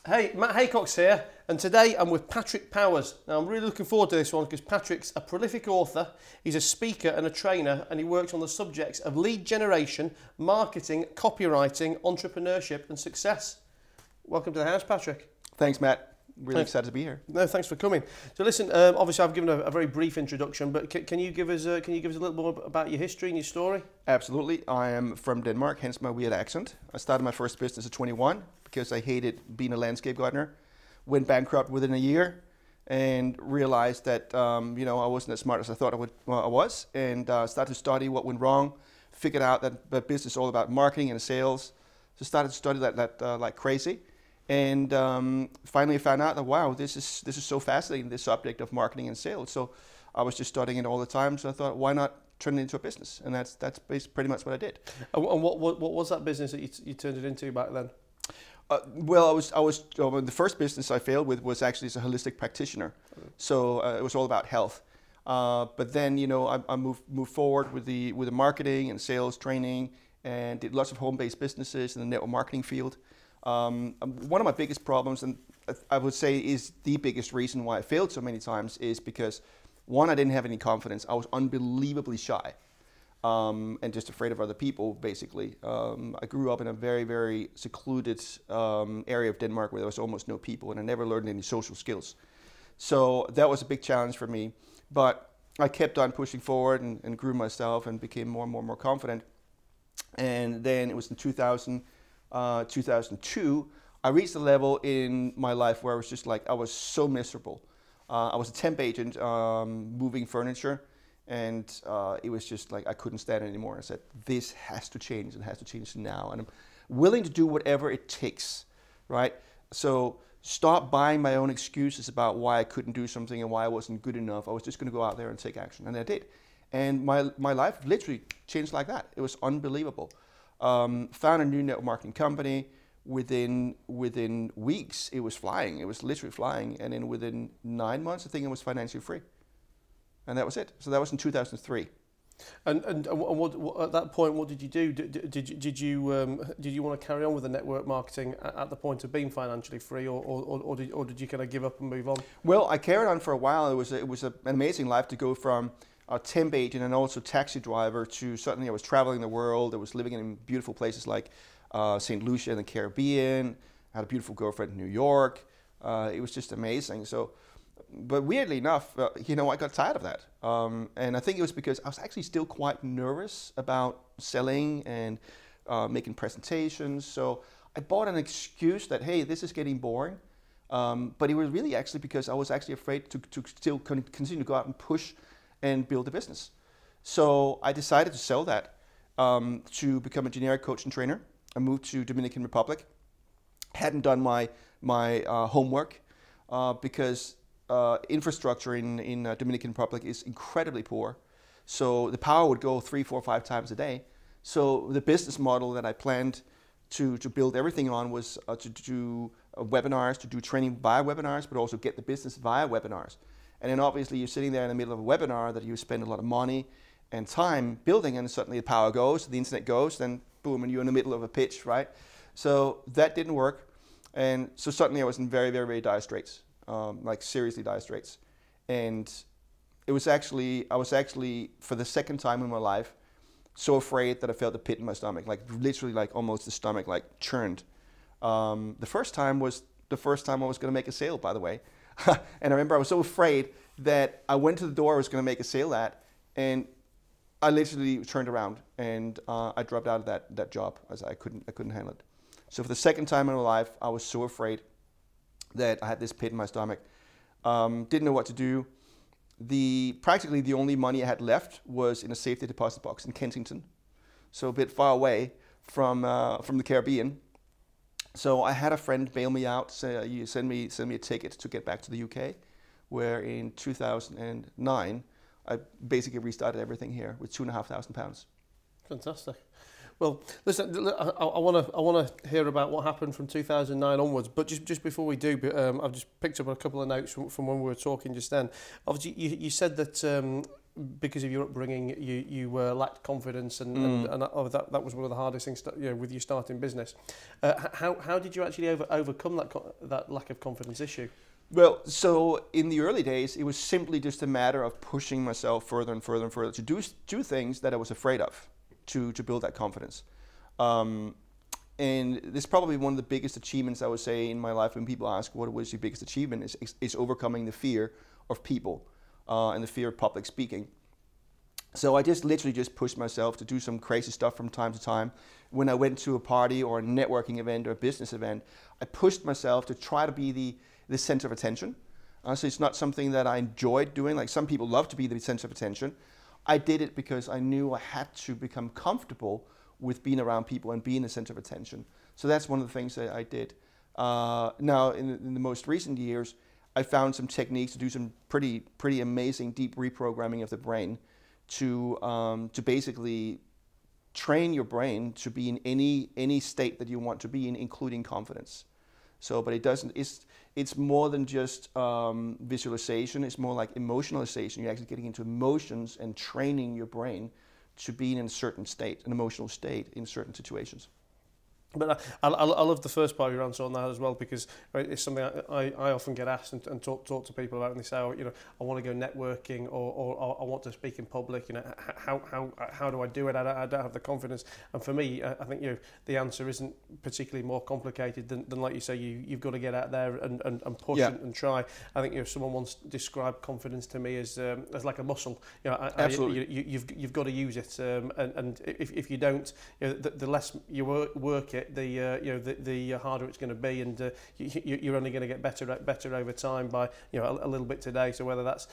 Hey, Matt Haycox here, and today I'm with Patrick Powers. Now I'm really looking forward to this one because Patrick's a prolific author, he's a speaker and a trainer, and he works on the subjects of lead generation, marketing, copywriting, entrepreneurship and success. Welcome to the house, Patrick. Thanks, Matt. Really excited to be here. No, thanks for coming. So listen, obviously I've given a very brief introduction, but can you give us a little more about your history and your story? Absolutely. I am from Denmark, hence my weird accent. I started my first business at 21 because I hated being a landscape gardener. Went bankrupt within a year and realized that I wasn't as smart as I thought I was, and started to study what went wrong. Figured out that business is all about marketing and sales. So started to study that like crazy. And finally found out that, wow, this is so fascinating, this subject of marketing and sales. So I was just studying it all the time. So I thought, why not turn it into a business? And that's pretty much what I did. And what was that business that you turned it into back then? Well, the first business I failed with was actually as a holistic practitioner. So it was all about health. But then, I moved forward with the marketing and sales training, and did lots of home-based businesses in the network marketing field. One of my biggest problems, and I would say is the biggest reason why I failed so many times, is because, one, I didn't have any confidence. I was unbelievably shy and just afraid of other people, basically. I grew up in a very, very secluded area of Denmark where there was almost no people, and I never learned any social skills. So that was a big challenge for me. But I kept on pushing forward and grew myself and became more and more confident. And then it was in 2002, I reached a level in my life where I was just like, I was so miserable. I was a temp agent moving furniture, and it was just like, I couldn't stand it anymore. I said, this has to change, and it has to change now. And I'm willing to do whatever it takes, right? So stop buying my own excuses about why I couldn't do something and why I wasn't good enough. I was just gonna go out there and take action, and I did. And my life literally changed like that. It was unbelievable. Found a new network marketing company. Within weeks, it was flying. It was literally flying. And then within 9 months, I think it was financially free. And that was it. So that was in 2003. And what, at that point, what did you do? Did you want to carry on with the network marketing at the point of being financially free, or did you kind of give up and move on? Well, I carried on for a while. It was an amazing life to go from a temp agent and also taxi driver to suddenly I was traveling the world. I was living in beautiful places like St. Lucia in the Caribbean. I had a beautiful girlfriend in New York. It was just amazing. So, but weirdly enough, I got tired of that. And I think it was because I was actually still quite nervous about selling and making presentations. So I bought an excuse that, hey, this is getting boring. But it was really actually because I was actually afraid to still continue to go out and push and build a business. So I decided to sell that to become a generic coach and trainer. I moved to Dominican Republic. Hadn't done my homework because infrastructure in Dominican Republic is incredibly poor. So the power would go 3, 4, 5 times a day. So the business model that I planned to build everything on was to do webinars, to do training via webinars, but also get the business via webinars. And then obviously you're sitting there in the middle of a webinar that you spend a lot of money and time building, and suddenly the power goes, the internet goes, then boom, and you're in the middle of a pitch, right? So that didn't work. And so suddenly I was in very, very, very dire straits, like seriously dire straits. And I was actually, for the second time in my life, so afraid that I felt a pit in my stomach, like literally like almost the stomach like churned. The first time I was gonna make a sale, by the way. And I remember I was so afraid that I went to the door I was going to make a sale at, and I literally turned around and I dropped out of that job as I couldn't handle it. So for the second time in my life, I was so afraid that I had this pit in my stomach. Didn't know what to do. Practically the only money I had left was in a safety deposit box in Kensington, so a bit far away from the Caribbean. So I had a friend bail me out, say, you send me a ticket to get back to the UK, where in 2009, I basically restarted everything here with £2,500. Fantastic. Well, listen, I want to hear about what happened from 2009 onwards, but just before we do, I've just picked up a couple of notes from when we were talking just then. Obviously, you said that because of your upbringing, you lacked confidence, and that was one of the hardest things, with you starting business. How did you actually overcome that lack of confidence issue? Well, so in the early days, it was simply just a matter of pushing myself further and further and further to do things that I was afraid of, to build that confidence. And this is probably one of the biggest achievements, I would say, in my life. When people ask what was your biggest achievement, is overcoming the fear of people and the fear of public speaking. So I just literally just pushed myself to do some crazy stuff from time to time. When I went to a party or a networking event or a business event, I pushed myself to try to be the center of attention. So it's not something that I enjoyed doing. Like some people love to be the center of attention. I did it because I knew I had to become comfortable with being around people and being the center of attention. So that's one of the things that I did. Now, in the most recent years, I found some techniques to do some pretty amazing deep reprogramming of the brain to basically train your brain to be in any state that you want to be in, including confidence. So, but it's more than just visualization. It's more like emotionalization. You're actually getting into emotions and training your brain to be in a certain state, an emotional state in certain situations. But I love the first part of your answer on that as well, because it's something I often get asked and talk to people about, and they say, oh, I want to go networking, or I want to speak in public. How do I do it? I don't have the confidence. And for me, I think the answer isn't particularly more complicated than like you say. You've got to get out there and push and try. I think someone once described confidence to me as like a muscle. Absolutely. You've got to use it, and if you don't, the less you work it, the harder it's going to be, and you're only going to get better over time by a little bit today. So whether that's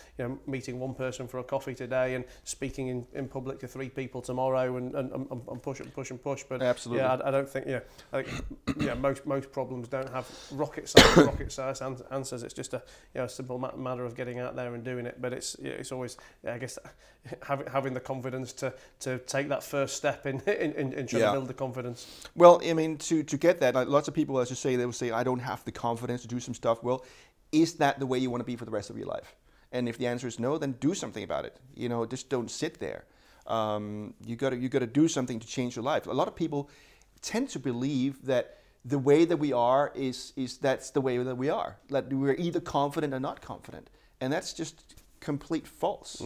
meeting one person for a coffee today and speaking in public to 3 people tomorrow, and push and push and push. But absolutely, I don't think I think most problems don't have rocket science answers. It's just a simple matter of getting out there and doing it. But it's always, I guess, having the confidence to take that first step in trying to build the confidence. Well, I mean, to get that, like, lots of people, as you say, they will say, I don't have the confidence to do some stuff. Well, is that the way you want to be for the rest of your life? And if the answer is no, then do something about it. Just don't sit there. You got to do something to change your life. A lot of people tend to believe that the way that we are is that's the way that we are. That we're either confident or not confident, and that's just complete false.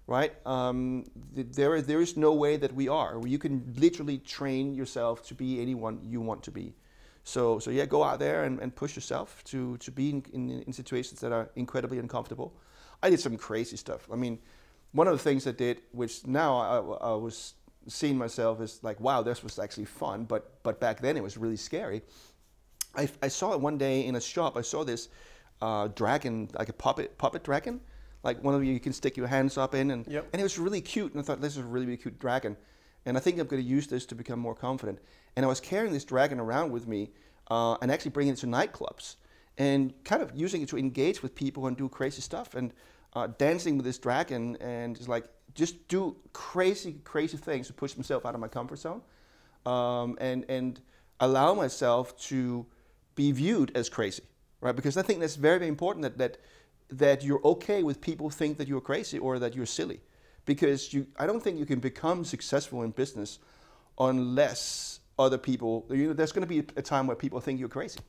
Right? There is no way that we are. You can literally train yourself to be anyone you want to be. So yeah, go out there and push yourself to be in situations that are incredibly uncomfortable. I did some crazy stuff. I mean, one of the things I did, which now I was seeing myself as like, wow, this was actually fun, but back then it was really scary. I saw it one day in a shop. I saw this dragon, like a puppet dragon. Like one of you can stick your hands up in, and it was really cute. And I thought, this is a really, really cute dragon. And I think I'm going to use this to become more confident. And I was carrying this dragon around with me and actually bringing it to nightclubs and kind of using it to engage with people and do crazy stuff, and dancing with this dragon, and it's like just do crazy, crazy things to push myself out of my comfort zone, and allow myself to be viewed as crazy, right? Because I think that's very, very important that you're okay with people think that you're crazy or that you're silly. Because I don't think you can become successful in business unless other people, there's going to be a time where people think you're crazy.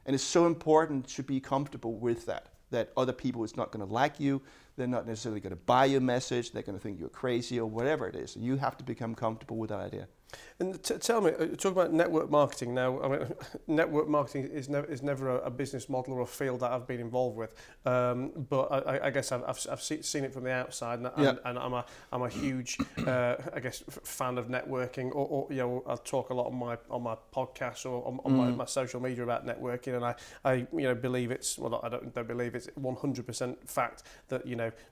And it's so important to be comfortable with that other people is not going to like you, they're not necessarily going to buy your message, they're going to think you're crazy or whatever it is. And you have to become comfortable with that idea. And tell me, talk about network marketing now. I mean, network marketing is never a business model or a field that I've been involved with. But I guess I've seen it from the outside, and I'm a huge, I guess, fan of networking. Or I talk a lot on my podcast or on my social media about networking, and I believe it's, well, I don't believe it's 100% fact that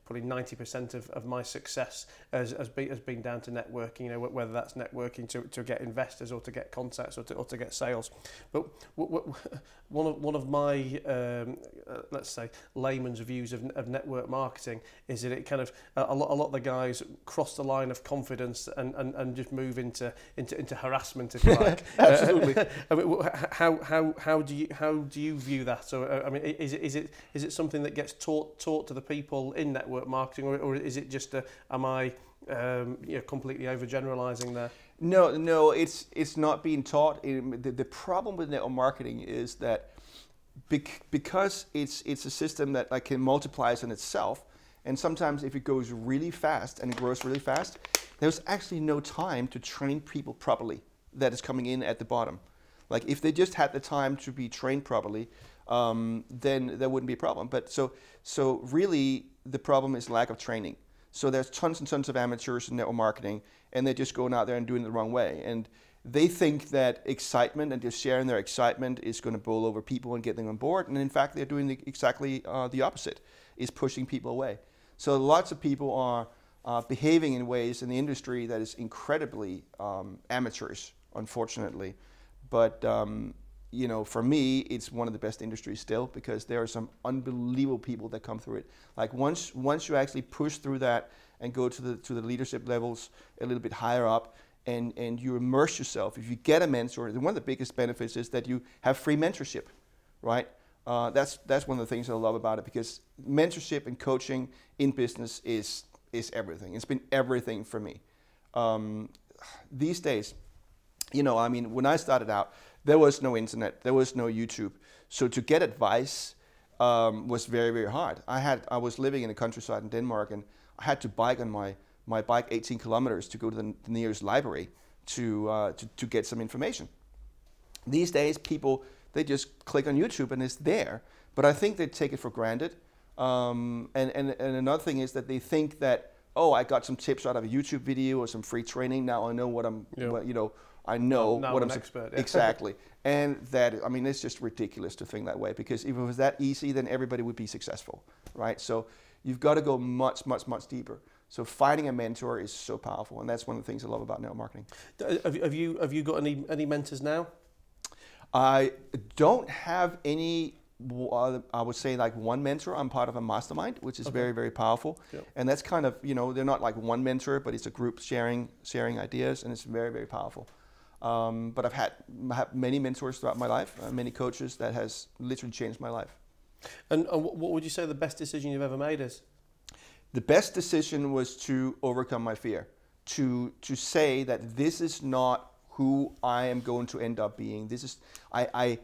probably 90% of my success has been down to networking. Whether that's networking to get investors or to get contacts or to get sales. But one of my let's say layman's views of network marketing is that it kind of a lot of the guys cross the line of confidence and just move into harassment, if you like. Absolutely. I mean, how do you view that? So I mean, is it something that gets taught to the people in network marketing, or is it just am I completely overgeneralizing there? No, it's not being taught. The problem with network marketing is that because it's a system that like can multiplies on itself, and sometimes if it goes really fast and it grows really fast, there's actually no time to train people properly that is coming in at the bottom. Like if they just had the time to be trained properly, then there wouldn't be a problem. But so really the problem is lack of training. So there's tons and tons of amateurs in network marketing, and they're just going out there and doing it the wrong way. And they think that excitement and just sharing their excitement is going to bowl over people and get them on board. And in fact, they're doing exactly the opposite, is pushing people away. So lots of people are behaving in ways in the industry that is incredibly amateurish, unfortunately. But for me, it's one of the best industries still, because there are some unbelievable people that come through it. Like once you actually push through that and go to the leadership levels a little bit higher up, and you immerse yourself. If you get a mentor, one of the biggest benefits is that you have free mentorship, right? That's one of the things I love about it, because mentorship and coaching in business is everything. It's been everything for me. These days, when I started out, there was no internet, there was no YouTube. So to get advice was very, very hard. I was living in the countryside in Denmark, and I had to bike on my bike 18 kilometers to go to the nearest library to get some information. These days, people, they just click on YouTube and it's there. But I think they take it for granted. And another thing is that they think that, oh, I got some tips out of a YouTube video or some free training. Now I know what I'm, I know now what I'm I'm expert. Yeah. Exactly. And that, it's just ridiculous to think that way, because if it was that easy, then everybody would be successful, right? So you've got to go much, much, much deeper. So finding a mentor is so powerful, and that's one of the things I love about network marketing. Have you got any mentors now? I don't have any. I would say like one mentor. I'm part of a mastermind, which is very, very powerful. Yep. And that's kind of, they're not like one mentor, but it's a group sharing ideas, and it's very, very powerful. But I've had many mentors throughout my life, many coaches that has literally changed my life. And what would you say the best decision you've ever made is? The best decision was to overcome my fear, to say that this is not who I am going to end up being. I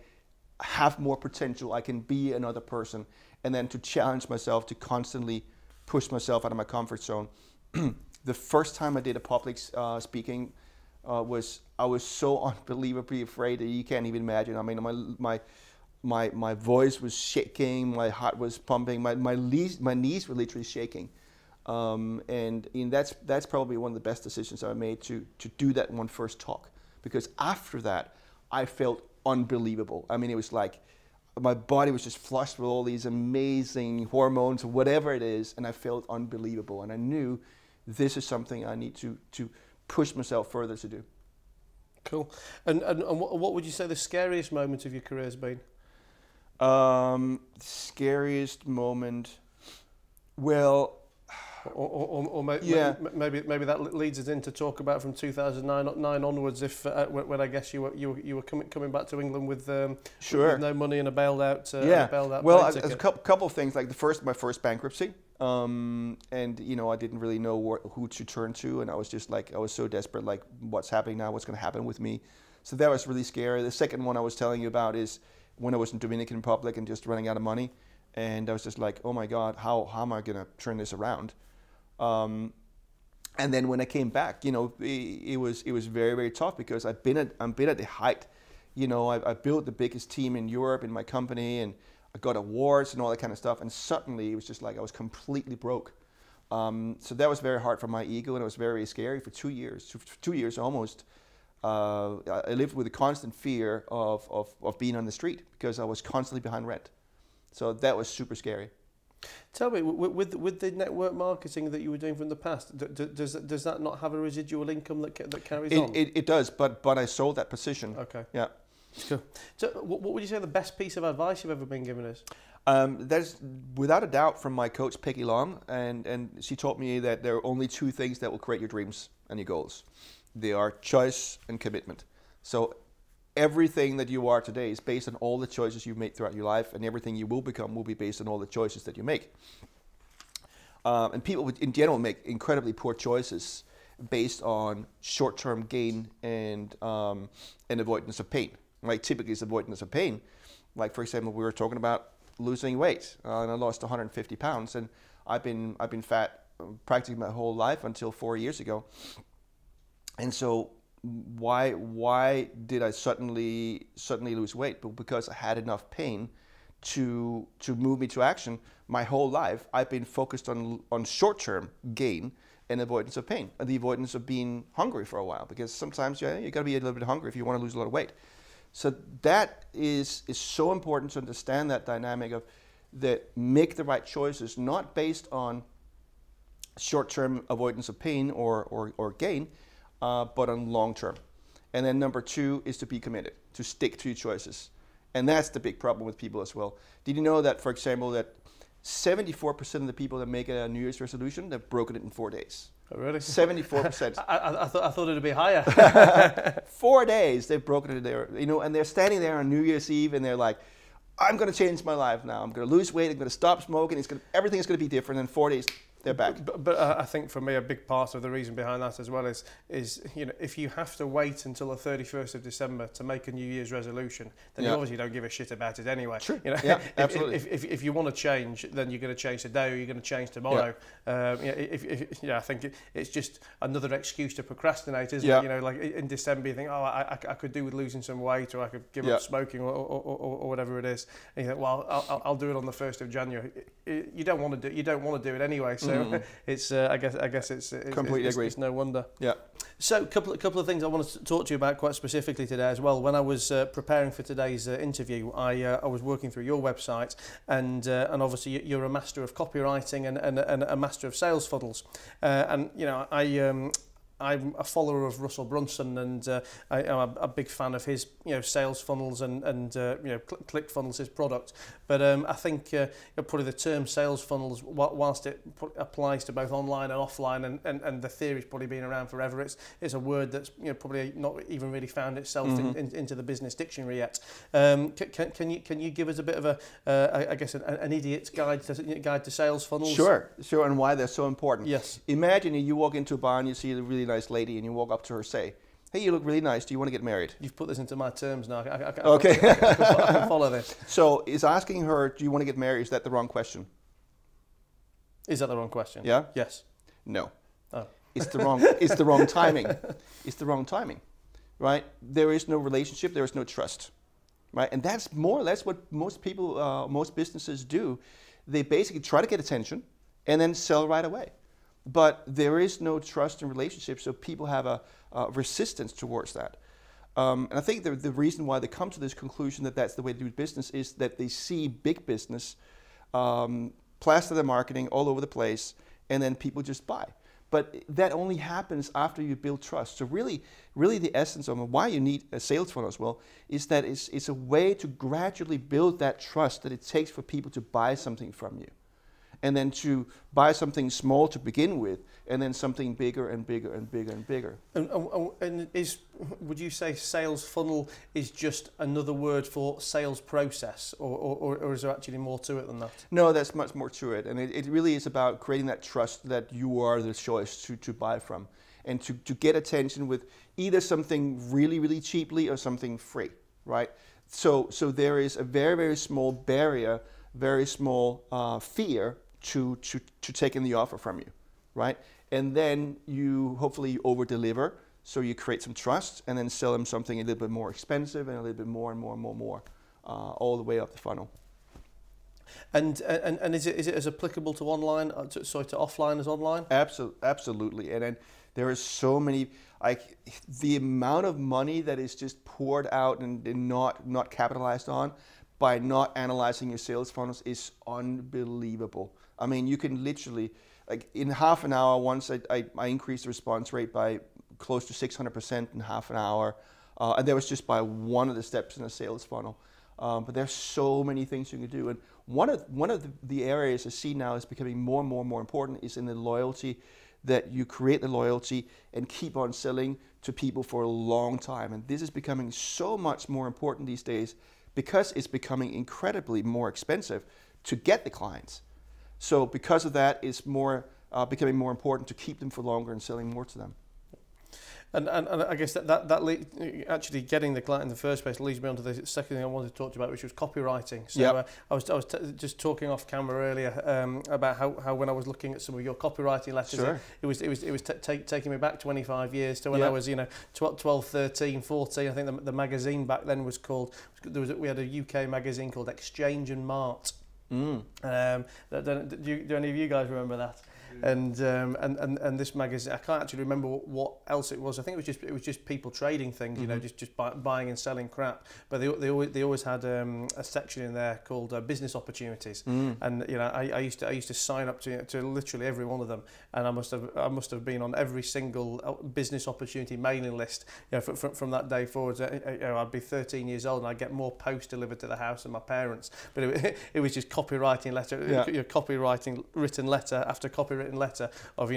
have more potential. I can be another person, and then to challenge myself, to constantly push myself out of my comfort zone. The first time I did a public speaking I was so unbelievably afraid that you can't even imagine. My voice was shaking, my heart was pumping, my knees were literally shaking. And that's probably one of the best decisions I made to do that one first talk, because after that I felt unbelievable. It was like my body was just flushed with all these amazing hormones or whatever it is, and I felt unbelievable, and I knew this is something I need to push myself further to do. Cool. And what would you say the scariest moment of your career has been? Scariest moment, well, or maybe that leads us in to talk about from 2009 onwards. If when I guess you were coming back to England with sure, with no money and a bailed out well, a couple of things, like my first bankruptcy, and I didn't really know who to turn to, and I was just like, I was so desperate, like, what's happening now, what's going to happen with me. So that was really scary. The second one I was telling you about is when I was in Dominican Republic and just running out of money, and I was just like, oh my God, how am I going to turn this around? And then when I came back, it was very, very tough, because I've been at the height. I built the biggest team in Europe in my company, and I got awards and all that kind of stuff. And suddenly it was just like I was completely broke. So that was very hard for my ego, and it was very, very scary for 2 years almost. I lived with a constant fear of being on the street, because I was constantly behind rent. So that was super scary. Tell me, with the network marketing that you were doing from the past, does that not have a residual income that carries on? It does, but I sold that position. Okay. Yeah. Cool. So what would you say the best piece of advice you've ever been given is? There's without a doubt from my coach Peggy Long, and she taught me that there are only two things that will create your dreams and your goals. They are choice and commitment. So everything that you are today is based on all the choices you've made throughout your life, and everything you will become will be based on all the choices that you make. And people in general make incredibly poor choices based on short-term gain and avoidance of pain. Like typically it's avoidance of pain. Like for example, we were talking about losing weight, and I lost 150 pounds, and I've been fat practically my whole life until 4 years ago. And so why did I suddenly lose weight? But because I had enough pain to move me to action. My whole life I've been focused on short-term gain and avoidance of pain, and the avoidance of being hungry for a while, because sometimes you got to be a little bit hungry if you want to lose a lot of weight. So that is so important to understand that dynamic of that make the right choices, not based on short-term avoidance of pain or gain, but on long-term. And then number two is to be committed, to stick to your choices. And that's the big problem with people as well. Did you know that, for example, that 74% of the people that make a New Year's resolution, they've broken it in 4 days? Oh, really? 74%. I thought it'd be higher. 4 days they've broken it there, and they're standing there on New Year's Eve and they're like, I'm going to change my life now. I'm going to lose weight. I'm going to stop smoking. Everything is going to be different. And 4 days, they're back. But I think for me, a big part of the reason behind that as well is if you have to wait until the 31st of December to make a New Year's resolution, then you obviously don't give a shit about it anyway. True. Yeah, absolutely. If you want to change, then you're going to change today or you're going to change tomorrow. Yeah. I think it's just another excuse to procrastinate, isn't it? Like in December, you think, I could do with losing some weight, or I could give up smoking, or whatever it is. And you think, well, I'll do it on the 1st of January. You don't want to do it anyway. So it's I guess it's completely agree. It's no wonder. Yeah. So a couple of things I wanted to talk to you about quite specifically today as well. When I was preparing for today's interview, I was working through your website, and obviously you're a master of copywriting and a master of sales funnels, and I'm a follower of Russell Brunson, and I'm a big fan of his sales funnels and ClickFunnels, his product. But I think probably the term sales funnels, whilst it applies to both online and offline, and the theory's probably been around forever, it's a word that's probably not even really found itself into the business dictionary yet. Can you give us a bit of an idiot's guide to sales funnels? Sure, and why they're so important. Yes. Imagine you walk into a bar and you see a really nice lady, and you walk up to her, say, hey, you look really nice, do you want to get married? You've put this into my terms now. Okay. I can follow this. So is asking her, do you want to get married, is that the wrong question? Is that the wrong question? Yeah? Yes. No. Oh. It's the wrong timing. It's the wrong timing, right? There is no relationship, there is no trust, right? And that's more or less what most people, most businesses do. They basically try to get attention and then sell right away. But there is no trust in relationships, so people have a resistance towards that. And I think the reason why they come to this conclusion that that's the way to do business is that they see big business plaster their marketing all over the place, and then people just buy. But that only happens after you build trust. So really the essence of why you need a sales funnel as well is that it's a way to gradually build that trust that it takes for people to buy something from you. And then to buy something small to begin with, and then something bigger and bigger and bigger and bigger. And would you say sales funnel is just another word for sales process, or is there actually more to it than that? No, there's much more to it. And it really is about creating that trust that you are the choice to buy from, and to get attention with either something really, really cheaply or something free, right? So there is a very, very small barrier, very small fear to taking the offer from you, right? And then you hopefully over deliver, so you create some trust, and then sell them something a little bit more expensive and a little bit more and more and more and more, all the way up the funnel. And is it as applicable to online, to offline as online? Absolutely. And then there is so many, like the amount of money that is just poured out and not capitalized on by not analyzing your sales funnels is unbelievable. I mean, you can literally, like in half an hour, once I increased the response rate by close to 600% in half an hour. And that was just by one of the steps in a sales funnel. But there's so many things you can do. And one of the areas I see now is becoming more and more and more important is in the loyalty, that you create the loyalty and keep on selling to people for a long time. And this is becoming so much more important these days, because it's becoming incredibly more expensive to get the clients. So because of that, it's more becoming more important to keep them for longer and selling more to them. And I guess that actually getting the client in the first place leads me on to the second thing I wanted to talk to you about, which was copywriting. So Yep. I was just talking off camera earlier about how when I was looking at some of your copywriting letters, Sure. it was taking me back 25 years to when Yep. I was 12, 13, 14. I think the magazine back then was called, we had a UK magazine called Exchange and Mart. Do any of you guys remember that? And this magazine, I can't actually remember what else it was. I think it was just people trading things, just buying and selling crap. But they always had a section in there called business opportunities. And I used to sign up to literally every one of them, and I must have been on every single business opportunity mailing list. From that day forwards, I'd be 13 years old and I'd get more post delivered to the house than my parents. But it was just copywriting written letter after copywritten letter of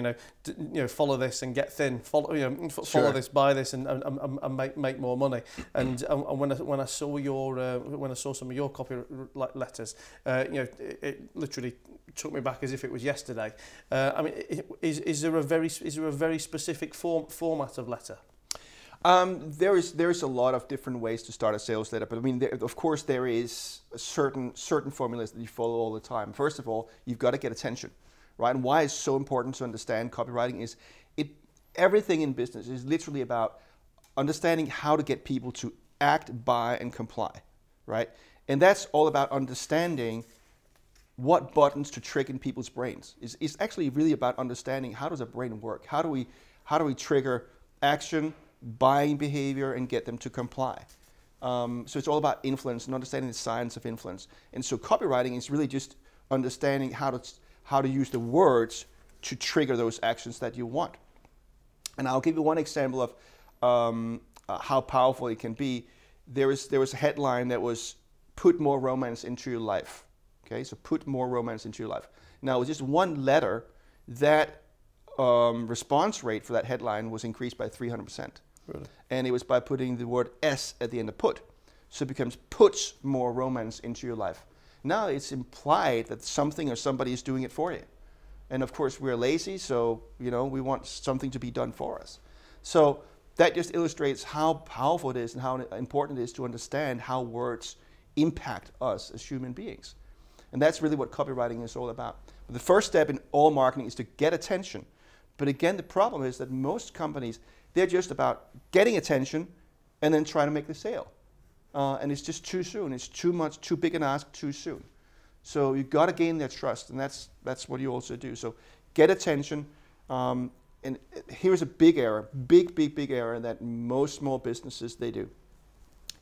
follow this and get thin, follow this, buy this, and make more money. And when I saw some of your copy letters, it literally took me back as if it was yesterday. I mean, is there a very specific format of letter? There is a lot of different ways to start a sales letter, but I mean, of course, there is certain formulas that you follow all the time. First of all, you've got to get attention, right? And why it's so important to understand copywriting is everything in business is literally about understanding how to get people to act, buy, and comply, right? And that's all about understanding what buttons to trigger in people's brains. It's actually really about understanding how does a brain work? How do we trigger action, buying behavior, and get them to comply? So it's all about influence and understanding the science of influence. And so copywriting is really just understanding how to use the words to trigger those actions that you want. And I'll give you one example of how powerful it can be. There was a headline that was "Put more romance into your life." Okay, so put more romance into your life. Now, with just one letter, that response rate for that headline was increased by 300%. Really? And it was by putting the word S at the end of put. So it becomes puts more romance into your life. Now it's implied that something or somebody is doing it for you. And of course we're lazy, so we want something to be done for us. So that just illustrates how powerful it is and how important it is to understand how words impact us as human beings. And that's really what copywriting is all about. But the first step in all marketing is to get attention. But again, the problem is that most companies, they're just about getting attention and then trying to make the sale. And it's just too soon. It's too much, too big an ask too soon. So you've got to gain their trust, and that's what you also do. So get attention. And here's a big error, big error that most small businesses, they do.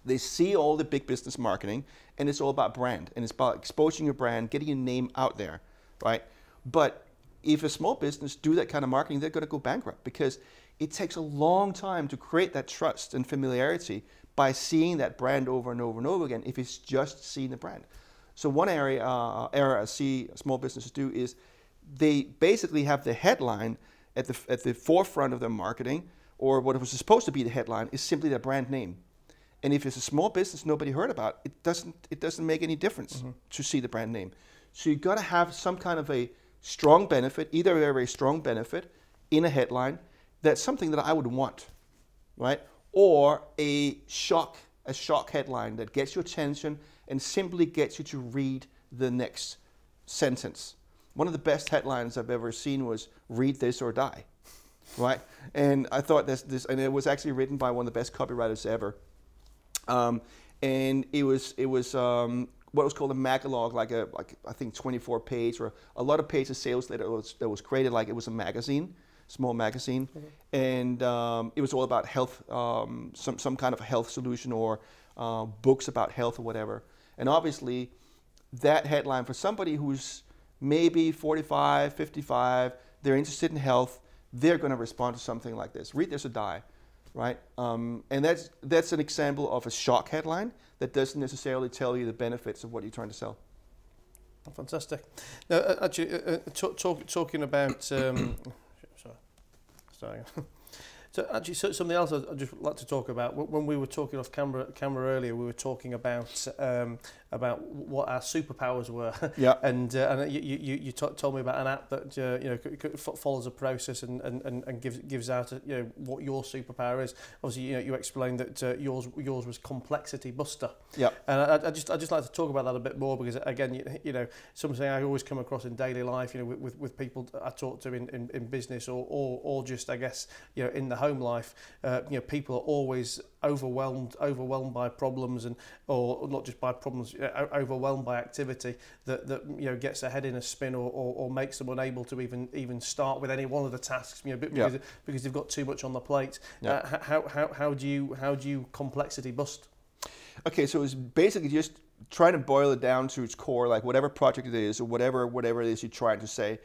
They see all the big business marketing, and it's all about brand, and it's about exposing your brand, getting your name out there, right? But if a small business do that kind of marketing, they're going to go bankrupt because it takes a long time to create that trust and familiarity by seeing that brand over and over and over again if it's just seeing the brand. So one error I see small businesses do is they basically have the headline at the forefront of their marketing, or what was supposed to be the headline is simply their brand name. And if it's a small business nobody heard about, it doesn't make any difference to see the brand name. So you've got to have some kind of a strong benefit, either a very strong benefit in a headline that's something that I would want, right? Or a shock headline that gets your attention and simply gets you to read the next sentence. One of the best headlines I've ever seen was "Read this or die," right? And I thought this, and it was actually written by one of the best copywriters ever. And it was what was called a magalog, like I think 24-page or a lot of pages sales letter that was created like it was a magazine, small magazine, and it was all about health, some kind of a health solution or books about health or whatever. And obviously, that headline for somebody who's maybe 45, 55, they're interested in health, they're going to respond to something like this: "Read this or die." Right, and that's an example of a shock headline that doesn't necessarily tell you the benefits of what you're trying to sell. Oh, fantastic. Now, actually, talking about sorry. So actually, something else I'd just like to talk about. When we were talking off camera earlier, we were talking about about what our superpowers were. Yeah. And you told me about an app that follows a process and gives out what your superpower is. Obviously, you explained that yours was Complexity Buster. Yeah. And I just like to talk about that a bit more, because again, something I always come across in daily life, with people I talk to in business or just, I guess, in the home life, people are always overwhelmed by problems, or not just by problems, overwhelmed by activity that gets their head in a spin or makes them unable to even start with any one of the tasks, because they've got too much on the plate. Yeah. How do you complexity bust? Okay, so it's basically just trying to boil it down to its core, like whatever project it is or whatever it is you're trying to say.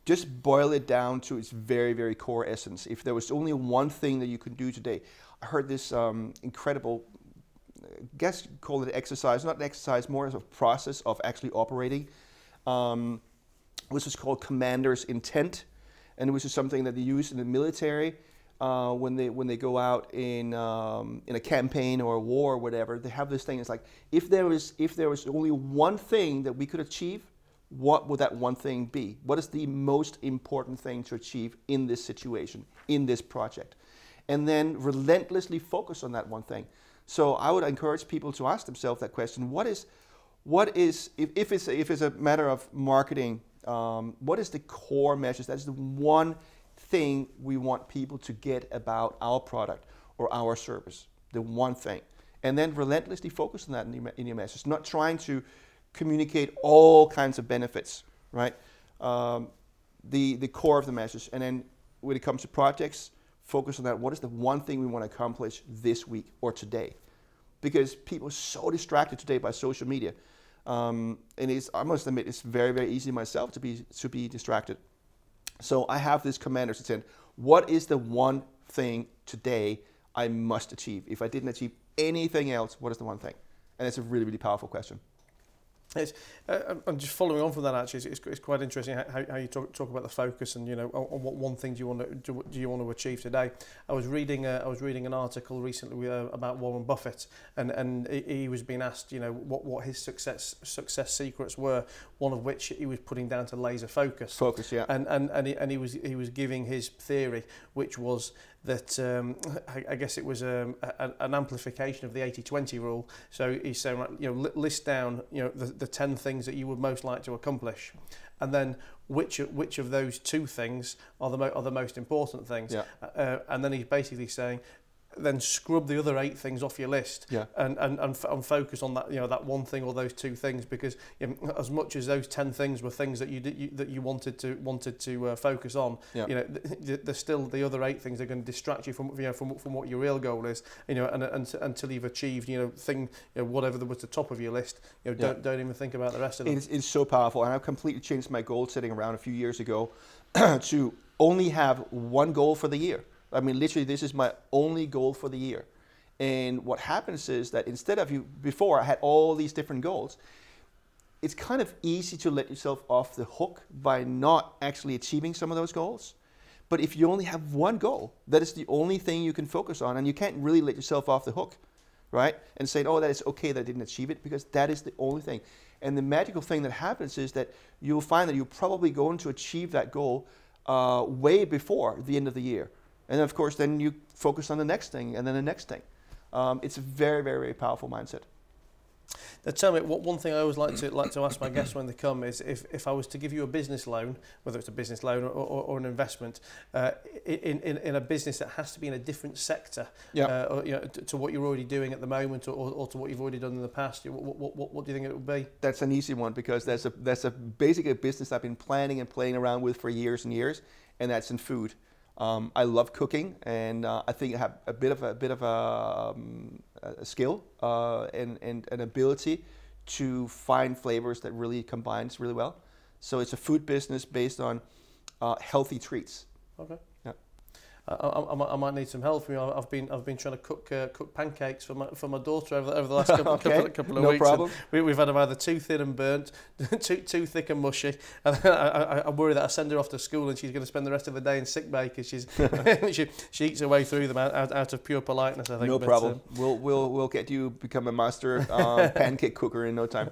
Just boil it down to its very, very core essence. If there was only one thing that you could do today, I heard this incredible, I guess call it exercise, not an exercise, more as a process of actually operating, which is called commander's intent, and which is something that they use in the military when they go out in a campaign or a war or whatever. They have this thing. It's like, if there was only one thing that we could achieve, what would that one thing be? What is the most important thing to achieve in this situation, in this project? And then relentlessly focus on that one thing. So I would encourage people to ask themselves that question: what is if it's a matter of marketing, what is the core message? That's the one thing we want people to get about our product or our service, the one thing. And then relentlessly focus on that in your message, not trying to communicate all kinds of benefits, right? The core of the message. And then when it comes to projects, focus on that. What is the one thing we want to accomplish this week or today? Because people are so distracted today by social media. And I must admit, it's very, very easy myself to be distracted. So I have this commander's intent. What is the one thing today I must achieve? If I didn't achieve anything else, what is the one thing? And it's a really, really powerful question. I'm just following on from that. Actually, it's quite interesting how you talk about the focus and on what one thing do you want to achieve today. I was reading an article recently about Warren Buffett, and he was being asked what his success secrets were. One of which he was putting down to laser focus. Focus, yeah. And he was giving his theory, which was that I guess it was an amplification of the 80-20 rule. So he's saying, list down the 10 things that you would most like to accomplish, and then which of those 2 things are the most important things. Yeah. And then he's basically saying, then scrub the other 8 things off your list, yeah, and focus on that that one thing or those 2 things, because as much as those 10 things were things that you wanted to focus on, yeah, there's still the other 8 things that are going to distract you from what your real goal is, and until you've achieved whatever was the top of your list, don't even think about the rest of them. It's so powerful, and I've completely changed my goal setting around a few years ago to only have one goal for the year. I mean, literally, this is my only goal for the year. And what happens is that instead of before I had all these different goals, it's kind of easy to let yourself off the hook by not actually achieving some of those goals. But if you only have one goal, that is the only thing you can focus on, and you can't really let yourself off the hook, right? And say, oh, that is okay that I didn't achieve it, because that is the only thing. And the magical thing that happens is that you'll find that you're probably going to achieve that goal way before the end of the year. And of course, then you focus on the next thing and then the next thing. It's a very, very, very powerful mindset. Now, tell me, one thing I always like to ask my guests when they come is, if I was to give you a business loan, whether it's a business loan or an investment, in a business that has to be in a different sector, yeah, to what you're already doing at the moment, or to what you've already done in the past, what do you think it would be? That's an easy one, because that's basically a business I've been planning and playing around with for years and years, and that's in food. I love cooking, and I think I have a bit of a skill and an ability to find flavors that really combines really well. So it's a food business based on healthy treats. Okay. Yeah. I might need some help from you. I've been trying to cook pancakes for my daughter over the last couple of no weeks. problem. We've had them either too thin and burnt, too thick and mushy. And I worry that I send her off to school and she's going to spend the rest of the day in sick bay because she eats her way through them out of pure politeness, I think. No problem. We'll get you become a master pancake cooker in no time.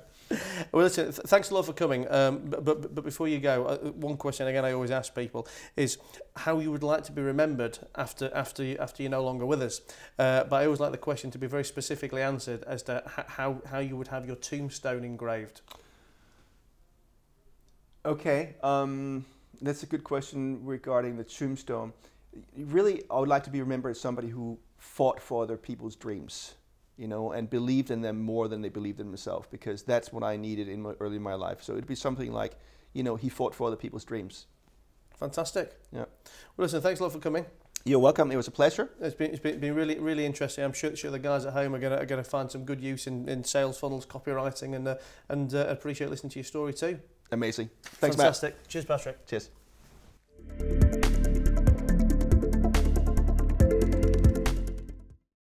Well, listen, thanks a lot for coming. But before you go, one question again I always ask people is how you would like to be remembered after you're no longer with us. But I always like the question to be very specifically answered as to how you would have your tombstone engraved. Okay, that's a good question regarding the tombstone. Really, I would like to be remembered as somebody who fought for other people's dreams, you know, and believed in them more than they believed in themselves, because that's what I needed early in my life. So it'd be something like, you know, he fought for other people's dreams. Fantastic. Yeah. Well, listen, thanks a lot for coming. You're welcome. It was a pleasure. It's been really interesting. I'm sure the guys at home are gonna find some good use in sales funnels, copywriting, and appreciate listening to your story too. Amazing. Thanks, Fantastic. Matt. Cheers, Patrick. Cheers.